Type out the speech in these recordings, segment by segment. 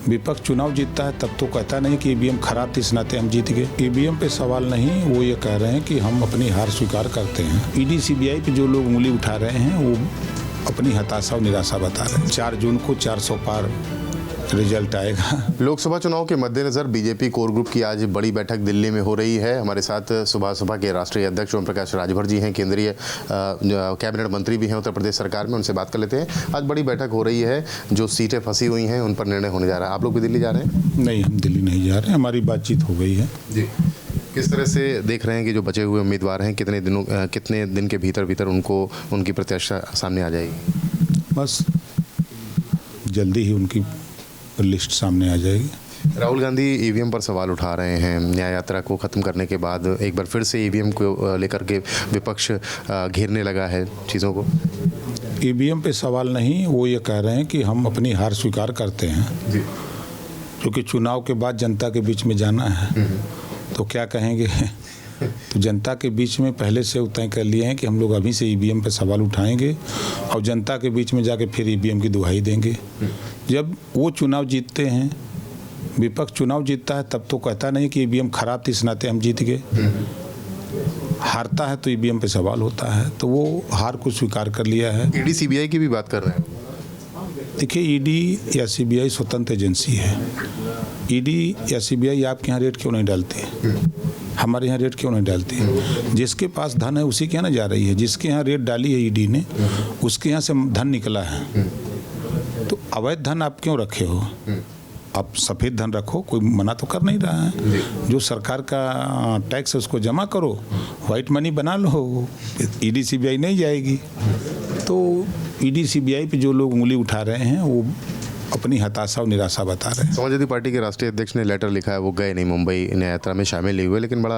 विपक्ष चुनाव जीतता है तब तो कहता नहीं कि ईवीएम खराब थी इस नाते हम जीत गए। ईवीएम पे सवाल नहीं, वो ये कह रहे हैं कि हम अपनी हार स्वीकार करते हैं। ईडी सीबीआई पे जो लोग उंगली उठा रहे हैं वो अपनी हताशा और निराशा बता रहे हैं। 4 जून को 400 पार रिजल्ट आएगा। लोकसभा चुनाव के मद्देनजर बीजेपी कोर ग्रुप की आज बड़ी बैठक दिल्ली में हो रही है। हमारे साथ सुबह के राष्ट्रीय अध्यक्ष ओम प्रकाश राजभर जी हैं, केंद्रीय कैबिनेट मंत्री भी हैं उत्तर प्रदेश सरकार में, उनसे बात कर लेते हैं। आज बड़ी बैठक हो रही है, जो सीटें फंसी हुई हैं उन पर निर्णय होने जा रहा है। आप लोग भी दिल्ली जा रहे हैं? नहीं, हम दिल्ली नहीं जा रहे हैं, हमारी बातचीत हो गई है जी। किस तरह से देख रहे हैं कि जो बचे हुए उम्मीदवार हैं कितने दिन के भीतर उनकी प्रत्याशा सामने आ जाएगी? बस जल्दी ही उनकी लिस्ट सामने आ जाएगी। राहुल गांधी ईवीएम पर सवाल उठा रहे हैं। न्याय यात्रा को ख़त्म करने के बाद एक बार फिर से ईवीएम को लेकर के विपक्ष घेरने लगा है चीज़ों को। ईवीएम पे सवाल नहीं, वो ये कह रहे हैं कि हम अपनी हार स्वीकार करते हैं जी। क्योंकि चुनाव के बाद जनता के बीच में जाना है तो क्या कहेंगे तो जनता के बीच में पहले से तय कर लिए हैं कि हम लोग अभी से ईवीएम पे सवाल उठाएंगे और जनता के बीच में जाके फिर ईवीएम की दुहाई देंगे। जब वो चुनाव जीतते हैं, विपक्ष चुनाव जीतता है तब तो कहता नहीं कि ईवीएम खराब थी इस नाते हम जीत गए। हारता है तो ईवीएम पे सवाल होता है, तो वो हार को स्वीकार कर लिया है। ईडी सीबीआई की भी बात कर रहे हैं। देखिए, ईडी या सीबीआई स्वतंत्र एजेंसी है। ईडी या सीबीआई आपके यहाँ रेट क्यों नहीं डालती है? हमारे यहाँ रेट क्यों नहीं डालती है? जिसके पास धन है उसी के यहाँ ना जा रही है। जिसके यहाँ रेट डाली है ईडी ने, उसके यहाँ से धन निकला है। तो अवैध धन आप क्यों रखे हो? आप सफ़ेद धन रखो, कोई मना तो कर नहीं रहा है। जो सरकार का टैक्स है उसको जमा करो, वाइट मनी बना लो, ईडी सीबीआई नहीं जाएगी। तो ईडी सीबीआई पे जो लोग उंगली उठा रहे हैं वो अपनी हताशा और निराशा बता रहे हैं। समाजवादी पार्टी के राष्ट्रीय अध्यक्ष ने लेटर लिखा है, वो गए नहीं मुंबई न्याय यात्रा में शामिल नहीं हुए, लेकिन बड़ा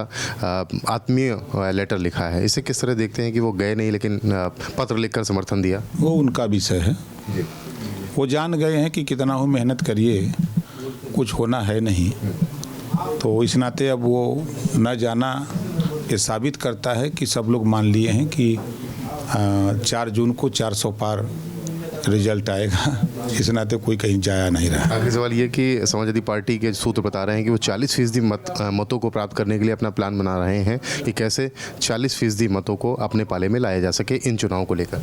आत्मीय लेटर लिखा है। इसे किस तरह देखते हैं कि वो गए नहीं लेकिन पत्र लिखकर समर्थन दिया? वो उनका विषय है। वो जान गए हैं कि कितना हो मेहनत करिए कुछ होना है नहीं, तो इस नाते अब वो न जाना ये साबित करता है कि सब लोग मान लिए हैं कि 4 जून को 400 पार रिजल्ट आएगा। इस नाते कोई कहीं जाया नहीं रहा। आखिरी सवाल ये कि समाजवादी पार्टी के सूत्र बता रहे हैं कि वो 40% मतों को प्राप्त करने के लिए अपना प्लान बना रहे हैं कि कैसे 40% मतों को अपने पाले में लाया जा सके इन चुनावों को लेकर।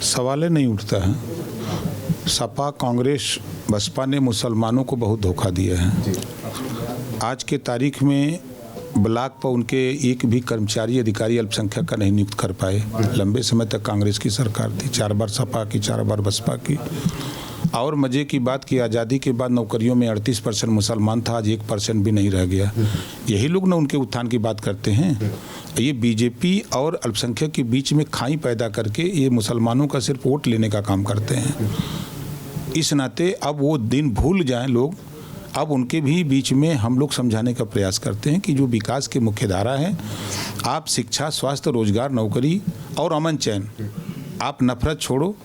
सवाल नहीं उठता है। सपा, कांग्रेस, बसपा ने मुसलमानों को बहुत धोखा दिया है। आज के तारीख में ब्लॉक पर उनके एक भी कर्मचारी अधिकारी अल्पसंख्यक का नहीं नियुक्त कर पाए। लंबे समय तक कांग्रेस की सरकार थी, 4 बार सपा की, 4 बार बसपा की। और मज़े की बात की आज़ादी के बाद नौकरियों में 38% मुसलमान था, आज 1% भी नहीं रह गया। यही लोग ना उनके उत्थान की बात करते हैं। ये बीजेपी और अल्पसंख्यक के बीच में खाई पैदा करके ये मुसलमानों का सिर्फ वोट लेने का काम करते हैं। इस नाते अब वो दिन भूल जाएं लोग। अब उनके भी बीच में हम लोग समझाने का प्रयास करते हैं कि जो विकास की मुख्य धारा है, आप शिक्षा, स्वास्थ्य, रोजगार, नौकरी और अमन चैन, आप नफरत छोड़ो,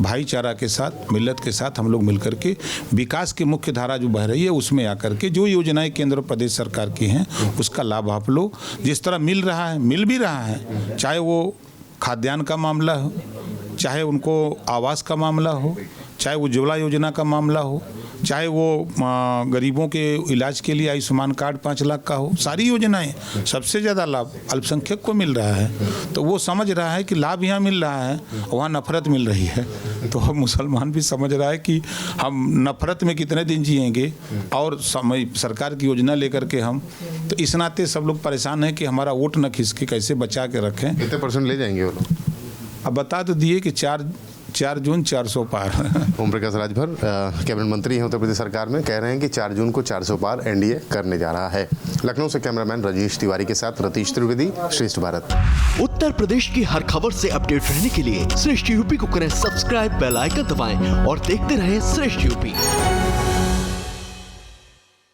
भाईचारा के साथ, मिल्लत के साथ हम लोग मिलकर के विकास की मुख्य धारा जो बह रही है उसमें आकर के जो योजनाएं केंद्र और प्रदेश सरकार की हैं उसका लाभ आप लो। जिस तरह मिल रहा है, मिल भी रहा है, चाहे वो खाद्यान्न का मामला हो, चाहे उनको आवास का मामला हो, चाहे उज्ज्वला योजना का मामला हो, चाहे वो गरीबों के इलाज के लिए आयुष्मान कार्ड 5 लाख का हो, सारी योजनाएं सबसे ज़्यादा लाभ अल्पसंख्यक को मिल रहा है। तो वो समझ रहा है कि लाभ यहाँ मिल रहा है, वहाँ नफरत मिल रही है। तो अब मुसलमान भी समझ रहा है कि हम नफरत में कितने दिन जिएंगे और सरकार की योजना लेकर के हम, तो इस नाते सब लोग परेशान हैं कि हमारा वोट न खिसके, कैसे बचा के रखें। कितने % ले जाएंगे वो लोग? अब बता तो दिए कि 4 जून 400 पार। ओम प्रकाश राजभर कैबिनेट मंत्री हैं उत्तर प्रदेश सरकार में, कह रहे हैं कि 4 जून को 400 पार एनडीए करने जा रहा है। लखनऊ से कैमरामैन रजनीश तिवारी के साथ रतीश त्रिवेदी, श्रेष्ठ भारत। उत्तर प्रदेश की हर खबर से अपडेट रहने के लिए श्रेष्ठ यूपी को करें सब्सक्राइब, बेल आइकन दबाएं और देखते रहें श्रेष्ठ यूपी।